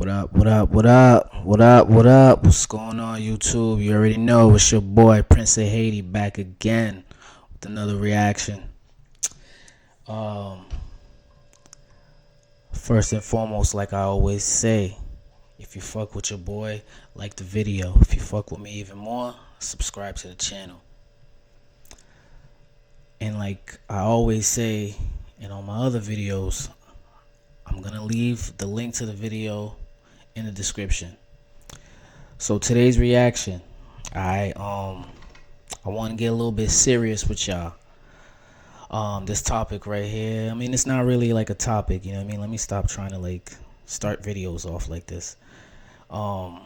What up, what up, what up, what up, what up? What's going on, YouTube? You already know it's your boy, Prince of Haiti, back again with another reaction. First and foremost, like I always say, if you fuck with your boy, like the video. If you fuck with me even more, subscribe to the channel. And like I always say, and on my other videos, I'm gonna leave the link to the video in the description. So today's reaction, I want to get a little bit serious with y'all. This topic right here, I mean, it's not really like a topic, you know what I mean? Let me stop trying to like start videos off like this. Cause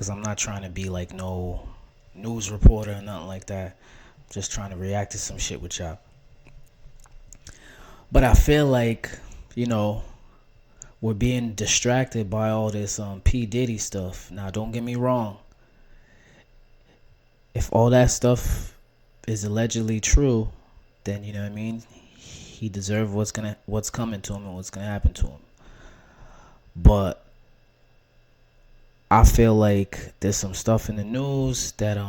I'm not trying to be like no news reporter or nothing like that. I'm just trying to react to some shit with y'all. But I feel like, you know, we're being distracted by all this P. Diddy stuff. Now, don't get me wrong. If all that stuff is allegedly true, then, you know what I mean, he deserves what's coming to him and what's gonna happen to him. But I feel like there's some stuff in the news that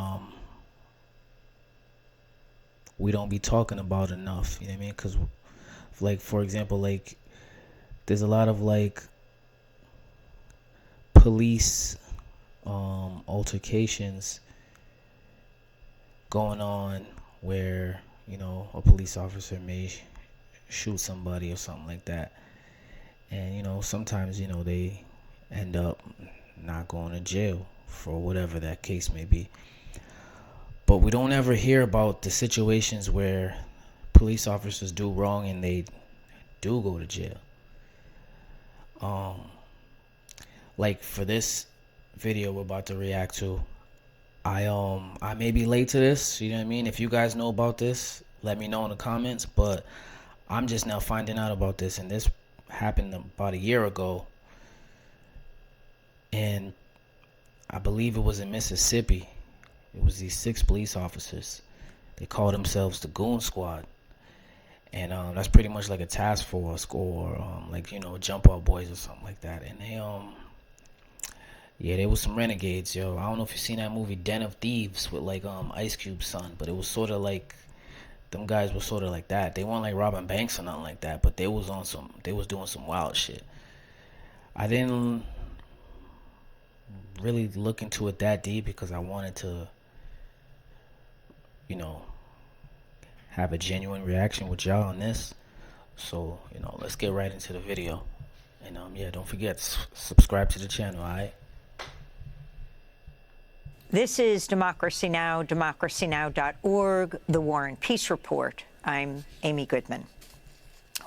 we don't be talking about enough. You know what I mean? Because, like, for example, like, there's a lot of like police altercations going on where, you know, a police officer may shoot somebody or something like that. And, you know, sometimes, you know, they end up not going to jail for whatever that case may be. But we don't ever hear about the situations where police officers do wrong and they do go to jail. Like for this video we're about to react to, I may be late to this, you know what I mean? If you guys know about this, let me know in the comments, but I'm just now finding out about this, and this happened about a year ago, and I believe it was in Mississippi. It was these 6 police officers. They called themselves the Goon Squad. And that's pretty much like a task force or like, you know, jump out boys or something like that. And they yeah, they was some renegades, yo. I don't know if you seen that movie Den of Thieves with like Ice Cube's son, but it was sort of like them guys were sort of like that. They weren't like robbing banks or nothing like that, but they was doing some wild shit. I didn't really look into it that deep because I wanted to, you know, have a genuine reaction with y'all on this. So, you know, let's get right into the video. And yeah, don't forget, subscribe to the channel, alright? This is Democracy Now!, democracynow.org, The War and Peace Report. I'm Amy Goodman.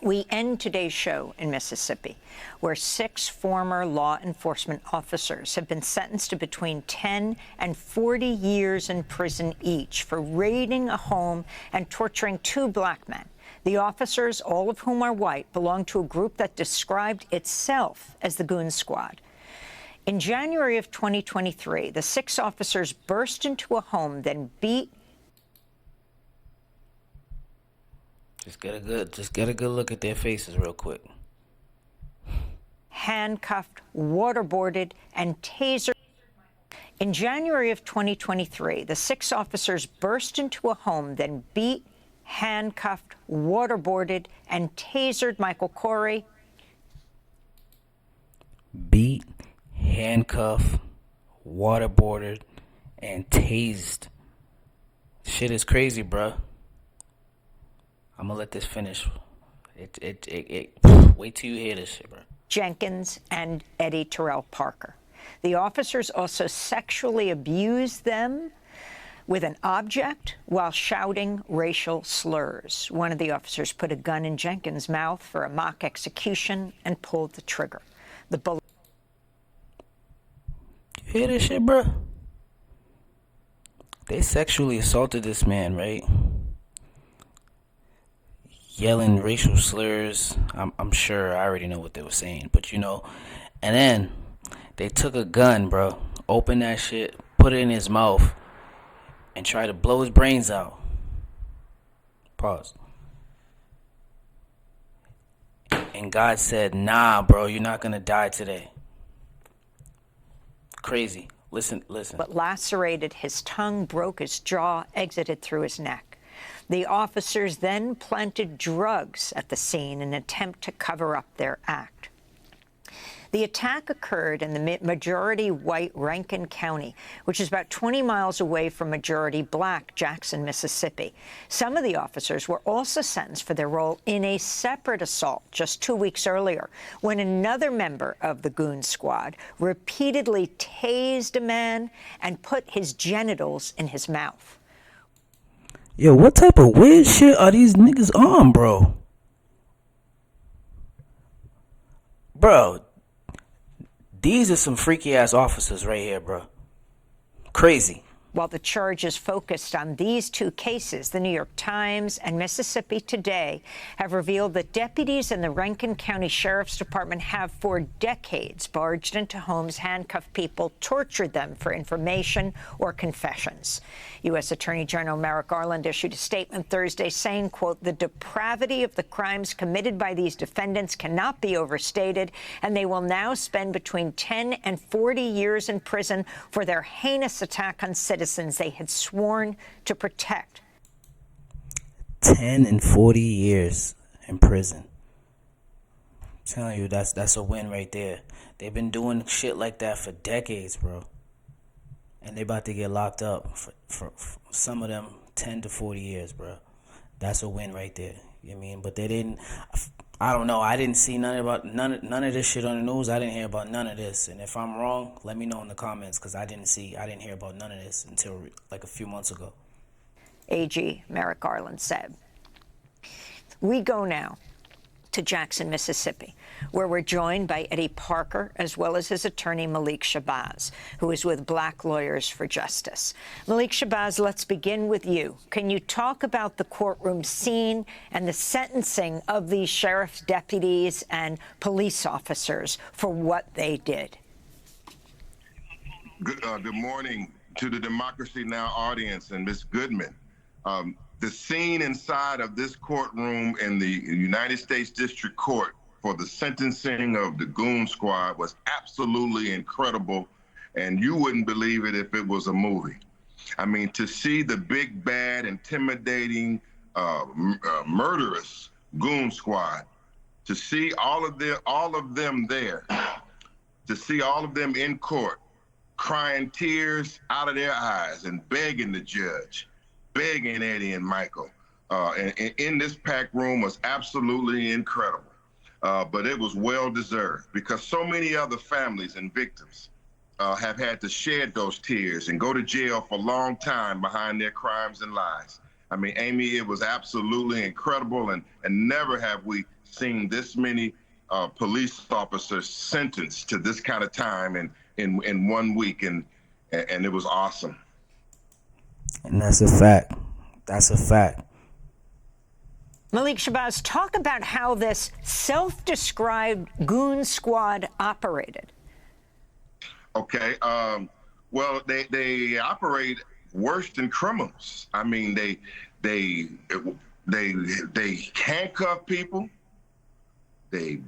We end today's show in Mississippi, where 6 former law enforcement officers have been sentenced to between 10 and 40 years in prison each for raiding a home and torturing 2 black men. The officers, all of whom are white, belong to a group that described itself as the Goon Squad. In January of 2023, the 6 officers burst into a home, then beat. Just get a good look at their faces real quick. Handcuffed, waterboarded, and tasered. In January of 2023, the 6 officers burst into a home, then beat, handcuffed, waterboarded, and tasered Michael Corey. Beat, handcuffed, waterboarded, and tased. Shit is crazy, bruh. I'm gonna let this finish. Wait till you hear this shit, bro. Jenkins and Eddie Parker. The officers also sexually abused them with an object while shouting racial slurs. One of the officers put a gun in Jenkins' mouth for a mock execution and pulled the trigger. The bullet. You hear this shit, bro? They sexually assaulted this man, right? Yelling racial slurs. I'm sure I already know what they were saying, but you know. And then they took a gun, bro, opened that shit, put it in his mouth, and tried to blow his brains out. Pause. And God said, nah, bro, you're not going to die today. Crazy. Listen. But lacerated his tongue, broke his jaw, exited through his neck. The officers then planted drugs at the scene in an attempt to cover up their act. The attack occurred in the majority-white Rankin County, which is about 20 miles away from majority-black Jackson, Mississippi. Some of the officers were also sentenced for their role in a separate assault just 2 weeks earlier, when another member of the Goon Squad repeatedly tased a man and put his genitals in his mouth. Yo, what type of weird shit are these niggas on, bro? Bro, these are some freaky ass officers right here, bro. Crazy. While the charge is focused on these two cases, the New York Times and Mississippi Today have revealed that deputies in the Rankin County Sheriff's Department have for decades barged into homes, handcuffed people, tortured them for information or confessions. U.S. Attorney General Merrick Garland issued a statement Thursday saying, quote, "The depravity of the crimes committed by these defendants cannot be overstated, and they will now spend between 10 and 40 years in prison for their heinous attack on citizens they had sworn to protect." 10 and 40 years in prison. I'm telling you, that's a win right there. They've been doing shit like that for decades, bro. And they about to get locked up for some of them 10 to 40 years, bro. That's a win right there. You know what I mean? But they didn't. I don't know. I didn't see none of this shit on the news. I didn't hear about none of this. And if I'm wrong, let me know in the comments, because I didn't hear about none of this until like a few months ago. AG Merrick Garland said. We go now to Jackson, Mississippi, where we're joined by Eddie Parker, as well as his attorney, Malik Shabazz, who is with Black Lawyers for Justice. Malik Shabazz, let's begin with you. Can you talk about the courtroom scene and the sentencing of these sheriff's deputies and police officers for what they did? Good morning to the Democracy Now! Audience and Ms. Goodman. The scene inside of this courtroom in the United States District Court for the sentencing of the Goon Squad was absolutely incredible, and you wouldn't believe it if it was a movie. I mean, to see the big, bad, intimidating, murderous Goon Squad, to see all of them there, to see all of them in court, crying tears out of their eyes and begging the judge, begging Eddie and Michael, and in this packed room was absolutely incredible. But it was well-deserved, because so many other families and victims have had to shed those tears and go to jail for a long time behind their crimes and lies. I mean, Amy, it was absolutely incredible, and never have we seen this many police officers sentenced to this kind of time in 1 week, and it was awesome. And that's a fact. That's a fact. Malik Shabazz, talk about how this self-described Goon Squad operated. Okay. Well, they operate worse than criminals. I mean, they handcuff people. They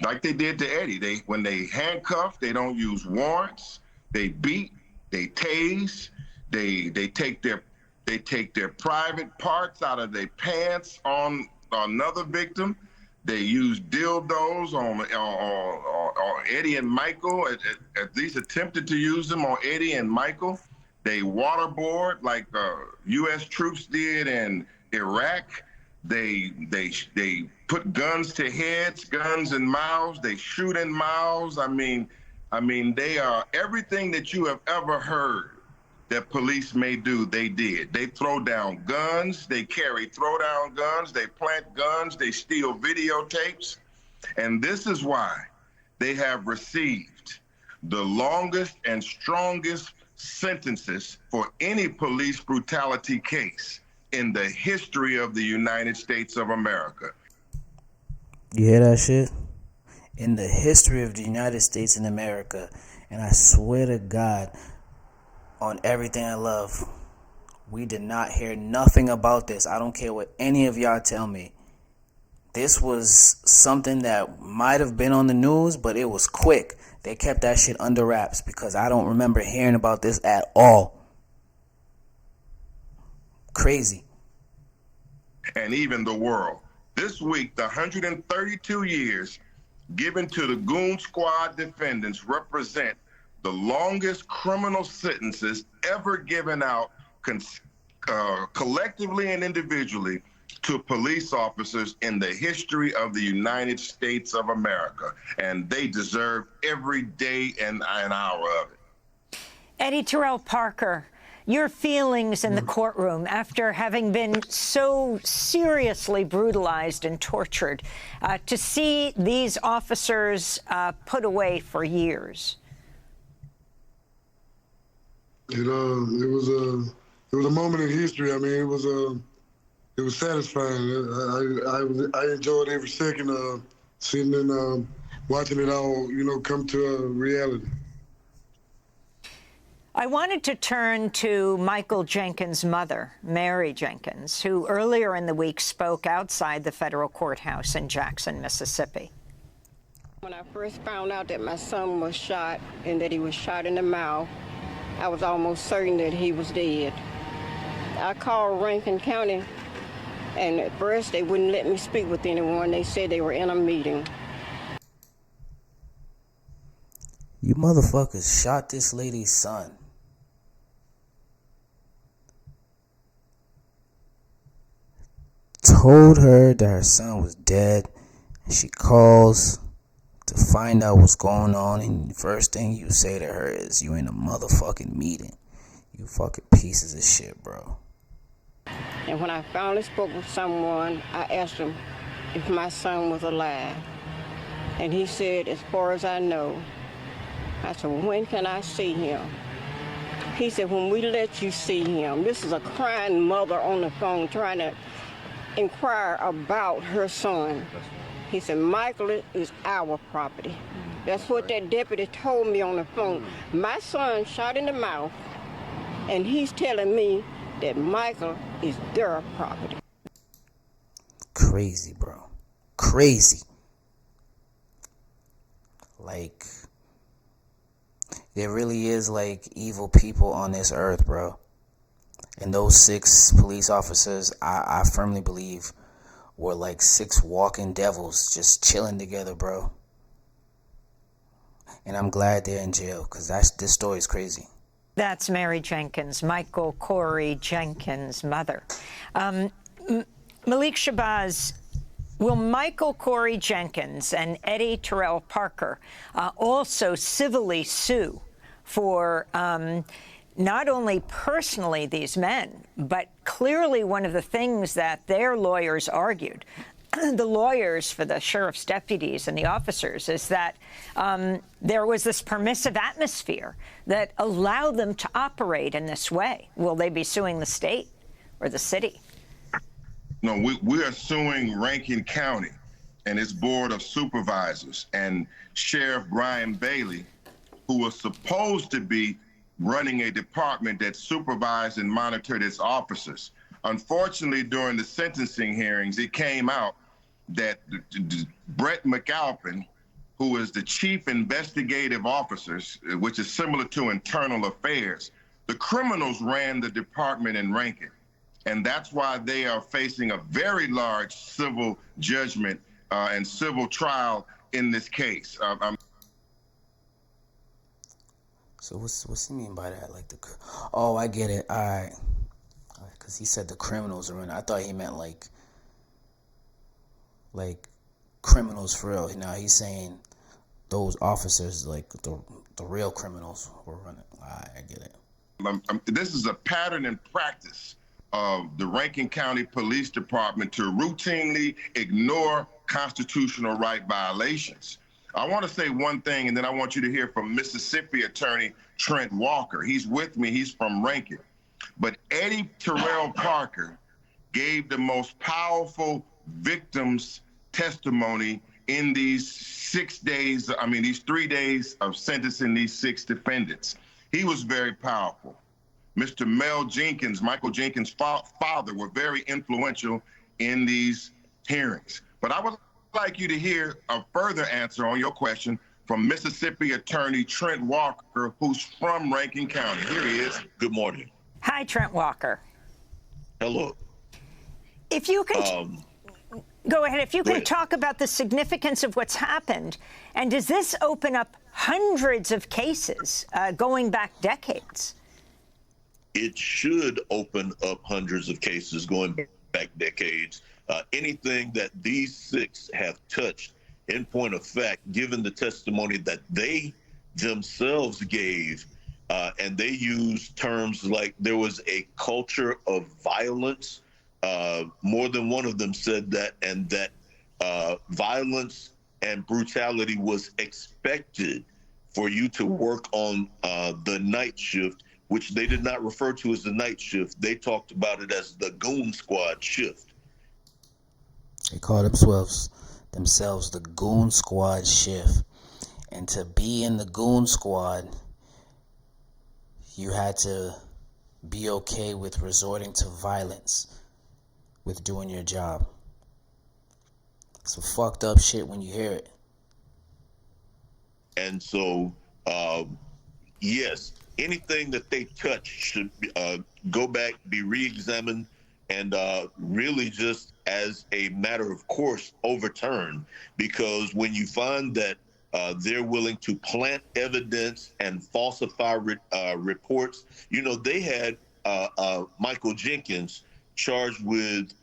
like they did to Eddie. When they handcuff, they don't use warrants. They beat. They tase. They take their private parts out of their pants on another victim. They use dildos on Eddie and Michael, at least attempted to use them on Eddie and Michael. They waterboard like U.S. troops did in Iraq. They put guns to heads, guns in mouths. They shoot in mouths. I mean, they are everything that you have ever heard that police may do, they did. They throw down guns, they carry throw-down guns, they plant guns, they steal videotapes. And this is why they have received the longest and strongest sentences for any police brutality case in the history of the United States of America. You hear that shit? In the history of the United States in America. And I swear to God, on everything I love, we did not hear nothing about this. I don't care what any of y'all tell me. This was something that might have been on the news, but it was quick. They kept that shit under wraps because I don't remember hearing about this at all. Crazy. And even the world. This week, the 132 years given to the Goon Squad defendants represent the longest criminal sentences ever given out collectively and individually to police officers in the history of the United States of America. And they deserve every day and an hour of it. Eddie Terrell Parker, your feelings in the courtroom after having been so seriously brutalized and tortured, to see these officers put away for years. It was a moment in history. I mean, it was satisfying. I enjoyed every second sitting and watching it all, come to a reality. I wanted to turn to Michael Jenkins' mother, Mary Jenkins, who earlier in the week spoke outside the federal courthouse in Jackson, Mississippi. When I first found out that my son was shot and that he was shot in the mouth, I was almost certain that he was dead. I called Rankin County, and at first they wouldn't let me speak with anyone. They said they were in a meeting. You motherfuckers shot this lady's son. Told her that her son was dead. And she calls to find out what's going on. And the first thing you say to her is, you in a motherfucking meeting. You fucking pieces of shit, bro. And when I finally spoke with someone, I asked him if my son was alive. And he said, as far as I know. I said, well, when can I see him? He said, when we let you see him. This is a crying mother on the phone trying to inquire about her son. He said, Michael is our property. That's what that deputy told me on the phone. My son shot in the mouth, and he's telling me that Michael is their property. Crazy, bro. Crazy. Like, there really is, like, evil people on this earth, bro. And those 6 police officers, I firmly believe, were like 6 walking devils just chilling together, bro. And I'm glad they're in jail, because this story is crazy. That's Mary Jenkins, Michael Corey Jenkins' mother. Malik, Shabazz, will Michael Corey Jenkins and Eddie Terrell Parker also civilly sue for not only personally these men, but clearly one of the things that their lawyers argued, the lawyers for the sheriff's deputies and the officers, is that there was this permissive atmosphere that allowed them to operate in this way. Will they be suing the state or the city? No, we are suing Rankin County and its Board of Supervisors and Sheriff Brian Bailey, who was supposed to be running a department that supervised and monitored its officers. Unfortunately, during the sentencing hearings, it came out that Brett McAlpin, who is the chief investigative officer, which is similar to internal affairs, the criminals ran the department in Rankin. And that's why they are facing a very large civil judgment and civil trial in this case. So what's he mean by that? Like oh, I get it. All right, because he said the criminals are running. I thought he meant like criminals for real. Now he's saying those officers, like the real criminals, were running. All right, I get it. This is a pattern and practice of the Rankin County Police Department to routinely ignore constitutional right violations. I want to say one thing, and then I want you to hear from Mississippi attorney Trent Walker. He's with me. He's from Rankin. But Eddie Terrell Parker gave the most powerful victims' testimony in these 6 days, these 3 days of sentencing these 6 defendants. He was very powerful. Mr. Mel Jenkins, Michael Jenkins' father, were very influential in these hearings. But I would like you to hear a further answer on your question from Mississippi Attorney Trent Walker, who's from Rankin County. Here he is. Good morning. Hi, Trent Walker. Hello. If you can go ahead. If you can talk about the significance of what's happened, and does this open up hundreds of cases going back decades? It should open up hundreds of cases going back decades. Anything that these 6 have touched, in point of fact, given the testimony that they themselves gave, and they used terms like there was a culture of violence. More than one of them said that, and that violence and brutality was expected for you to work on the night shift, which they did not refer to as the night shift. They talked about it as the Goon Squad shift. They call themselves the Goon Squad shift. And to be in the Goon Squad, you had to be okay with resorting to violence with doing your job. Some fucked up shit when you hear it. And so, yes, anything that they touch should go back, be re-examined, and really just as a matter of course overturned. Because when you find that they're willing to plant evidence and falsify reports, you know, they had Michael Jenkins charged with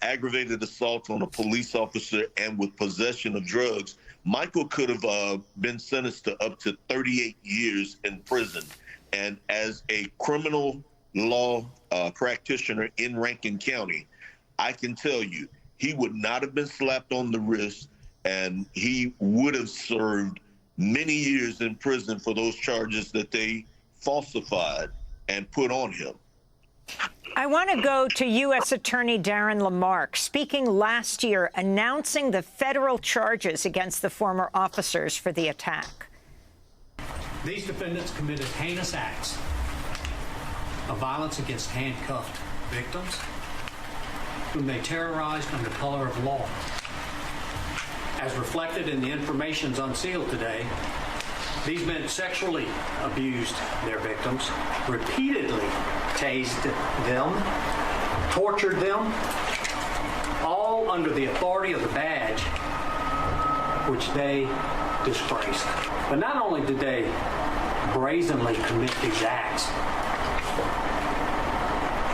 aggravated assault on a police officer and with possession of drugs. Michael could have been sentenced to up to 38 years in prison. And as a criminal law practitioner in Rankin County, I can tell you, he would not have been slapped on the wrist, and he would have served many years in prison for those charges that they falsified and put on him. I want to go to U.S. Attorney Darren Lamarck, speaking last year, announcing the federal charges against the former officers for the attack. These defendants committed heinous acts of violence against handcuffed victims, whom they terrorized under color of law. As reflected in the information unsealed today, these men sexually abused their victims, repeatedly tased them, tortured them, all under the authority of the badge, which they disgraced. But not only did they brazenly commit these acts,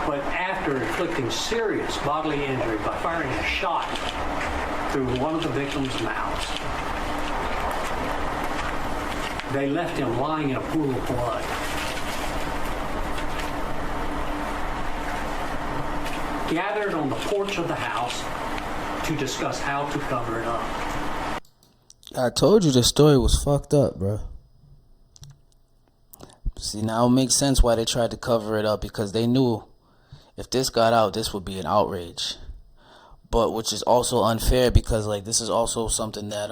but after inflicting serious bodily injury by firing a shot through one of the victims' mouths, they left him lying in a pool of blood. Gathered on the porch of the house to discuss how to cover it up. I told you the story was fucked up, bro. See, now it makes sense why they tried to cover it up, because they knew if this got out, this would be an outrage. But which is also unfair, because like this is also something that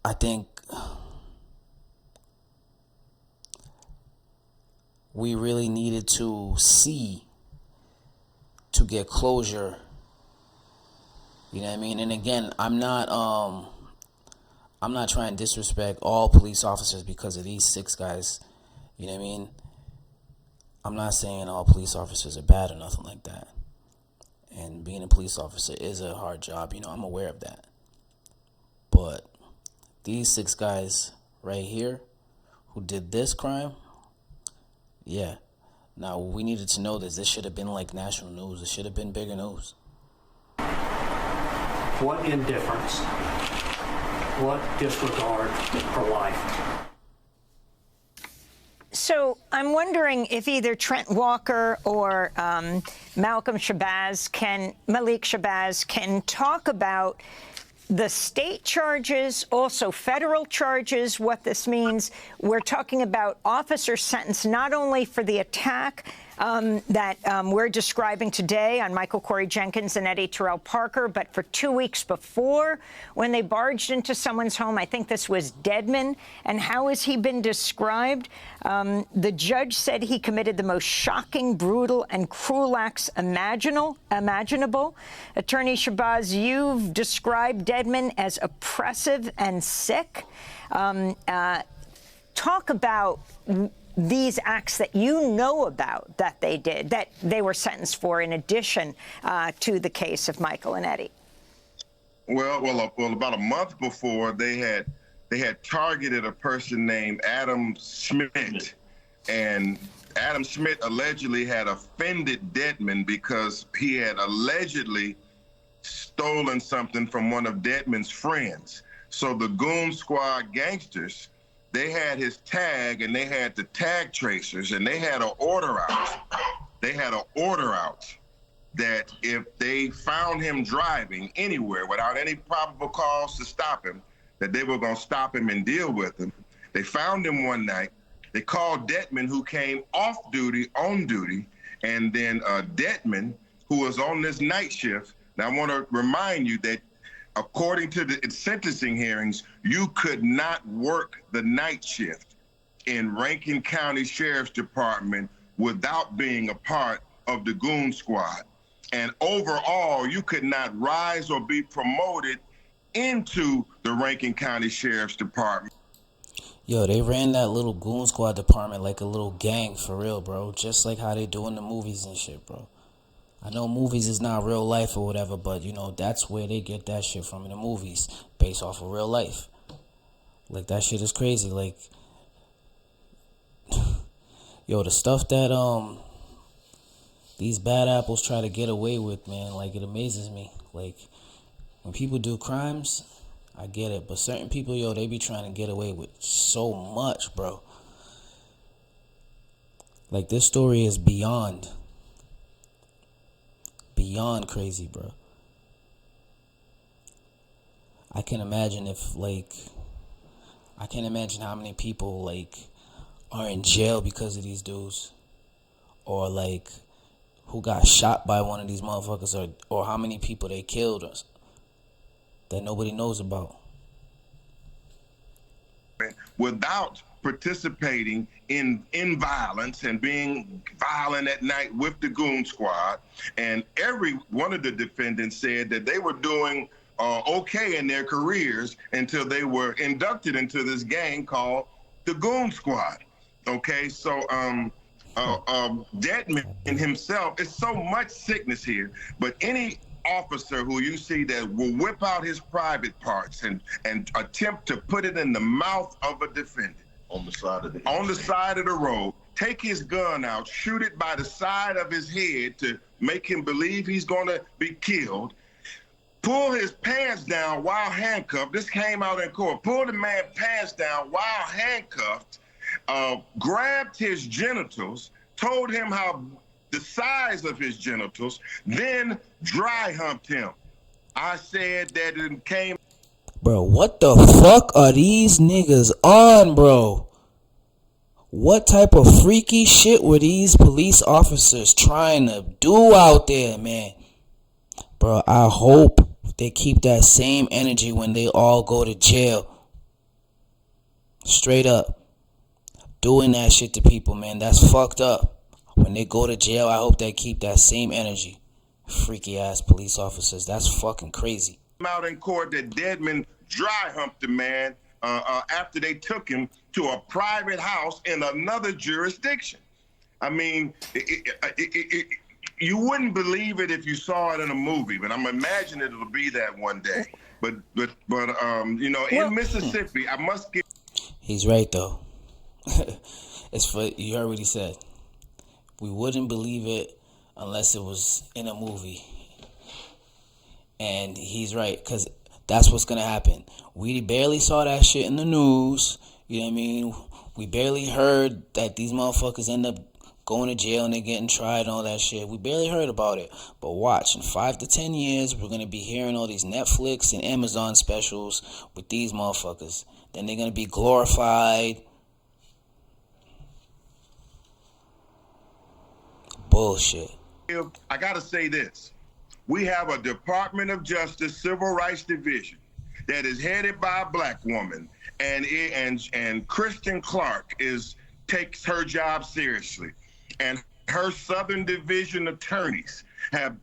I think we really needed to see to get closure. You know what I mean? And again, I'm not trying to disrespect all police officers because of these 6 guys. You know what I mean? I'm not saying all police officers are bad or nothing like that. And being a police officer is a hard job. You know, I'm aware of that. But these 6 guys right here who did this crime, yeah. Now, we needed to know this. This should have been like national news. It should have been bigger news. What indifference, what disregard for life. So I'm wondering if either Trent Walker or Malik Shabazz can talk about the state charges, also federal charges, what this means. We're talking about officers sentenced not only for the attack, that we're describing today on Michael Corey Jenkins and Eddie Parker. But for 2 weeks before, when they barged into someone's home, I think this was Dedmon. And how has he been described? The judge said he committed the most shocking, brutal, and cruel acts imaginable. Attorney Shabazz, you've described Dedmon as oppressive and sick. Talk about these acts that you know about that they did, that they were sentenced for in addition to the case of Michael and Eddie. Well, about a month before, they had targeted a person named Adam Schmidt, and Adam Schmidt allegedly had offended Dedmon because he had allegedly stolen something from one of Dedmon's friends. So the Goon Squad gangsters, they had his tag and they had the tag tracers, and they had an order out. They had an order out that if they found him driving anywhere without any probable cause to stop him, that they were going to stop him and deal with him. They found him one night. They called Dedmon, who came off duty, on duty, and then Dedmon, who was on this night shift. Now, I want to remind you that according to the sentencing hearings, you could not work the night shift in Rankin County Sheriff's Department without being a part of the Goon Squad. And overall, you could not rise or be promoted into the Rankin County Sheriff's Department. Yo, they ran that little Goon Squad department like a little gang for real, bro. Just like how they do in the movies and shit, bro. I know movies is not real life or whatever, but, you know, that's where they get that shit from in the movies, based off of real life. Like, that shit is crazy. Like, yo, the stuff that, these bad apples try to get away with, man, like, it amazes me. Like, when people do crimes, I get it. But certain people, yo, they be trying to get away with so much, bro. Like, this story is beyond crazy, bro. I can imagine how many people, like, are in jail because of these dudes. Or, like, who got shot by one of these motherfuckers, or how many people they killed us that nobody knows about. Without participating in violence and being violent at night with the Goon Squad. And every one of the defendants said that they were doing okay in their careers until they were inducted into this gang called the Goon Squad. Okay, so Dedmon himself, it's so much sickness here, but any officer who you see that will whip out his private parts and attempt to put it in the mouth of a defendant on the side of the road, take his gun out, shoot it by the side of his head to make him believe he's going to be killed, pull his pants down while handcuffed. This came out in court. Pull the man's pants down while handcuffed, grabbed his genitals, told him how the size of his genitals, then dry humped him. I said that it came. Bro, what the fuck are these niggas on, bro? What type of freaky shit were these police officers trying to do out there, man? Bro, I hope they keep that same energy when they all go to jail. Straight up. Doing that shit to people, man, that's fucked up. When they go to jail, I hope they keep that same energy. Freaky ass police officers. That's fucking crazy. Out in court that Dedmon dry humped the man after they took him to a private house in another jurisdiction. I mean, you wouldn't believe it if you saw it in a movie, but I'm imagining it'll be that one day. But you know, in Mississippi, I must give. He's right though. It's for you heard what he said. We wouldn't believe it unless it was in a movie. And he's right, because that's what's going to happen. We barely saw that shit in the news. You know what I mean? We barely heard that these motherfuckers end up going to jail and they're getting tried and all that shit. We barely heard about it. But watch, in 5 to 10 years, we're going to be hearing all these Netflix and Amazon specials with these motherfuckers. Then they're going to be glorified. Bullshit. I got to say this. We have a Department of Justice Civil Rights Division that is headed by a black woman, and Kristen Clark takes her job seriously, and her Southern Division attorneys have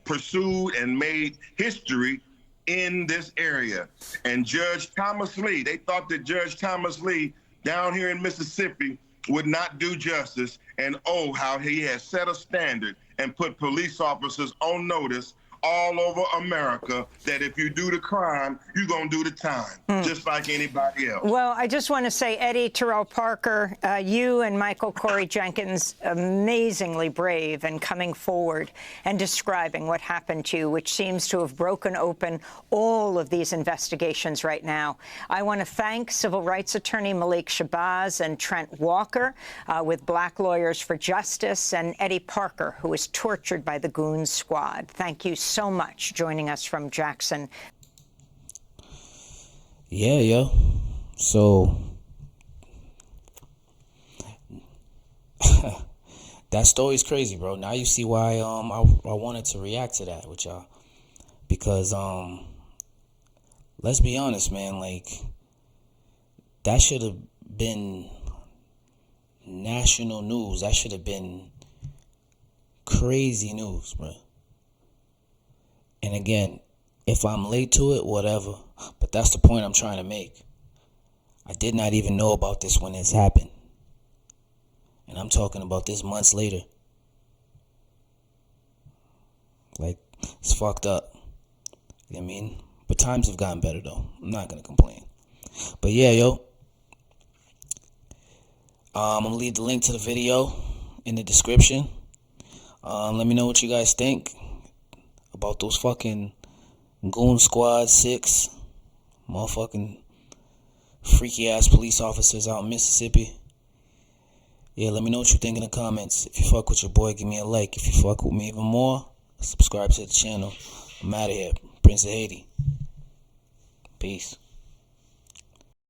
pursued and made history in this area. And Judge Thomas Lee, they thought that Judge Thomas Lee down here in Mississippi would not do justice, and oh, how he has set a standard and put police officers on notice all over America that if you do the crime, you're going to do the time, just like anybody else. Well, I just want to say, Eddie Terrell Parker, you and Michael Corey Jenkins, amazingly brave in coming forward and describing what happened to you, which seems to have broken open all of these investigations right now. I want to thank civil rights attorney Malik Shabazz and Trent Walker with Black Lawyers for Justice, and Eddie Parker, who was tortured by the Goon Squad. Thank you so much joining us from Jackson. Yeah, yo. So that story's crazy, bro. Now you see why I wanted to react to that with y'all, because let's be honest, man, like that should have been national news. That should have been crazy news, bro. And again, if I'm late to it, whatever. But that's the point I'm trying to make. I did not even know about this when this happened. And I'm talking about this months later. Like, it's fucked up. You know what I mean? But times have gotten better, though. I'm not going to complain. But yeah, yo. I'm going to leave the link to the video in the description. Let me know what you guys think about those fucking Goon Squad 6 motherfucking freaky ass police officers out in Mississippi. Yeah, let me know what you think in the comments. If you fuck with your boy, give me a like. If you fuck with me even more, subscribe to the channel. I'm out of here. Prince of Haiti. Peace.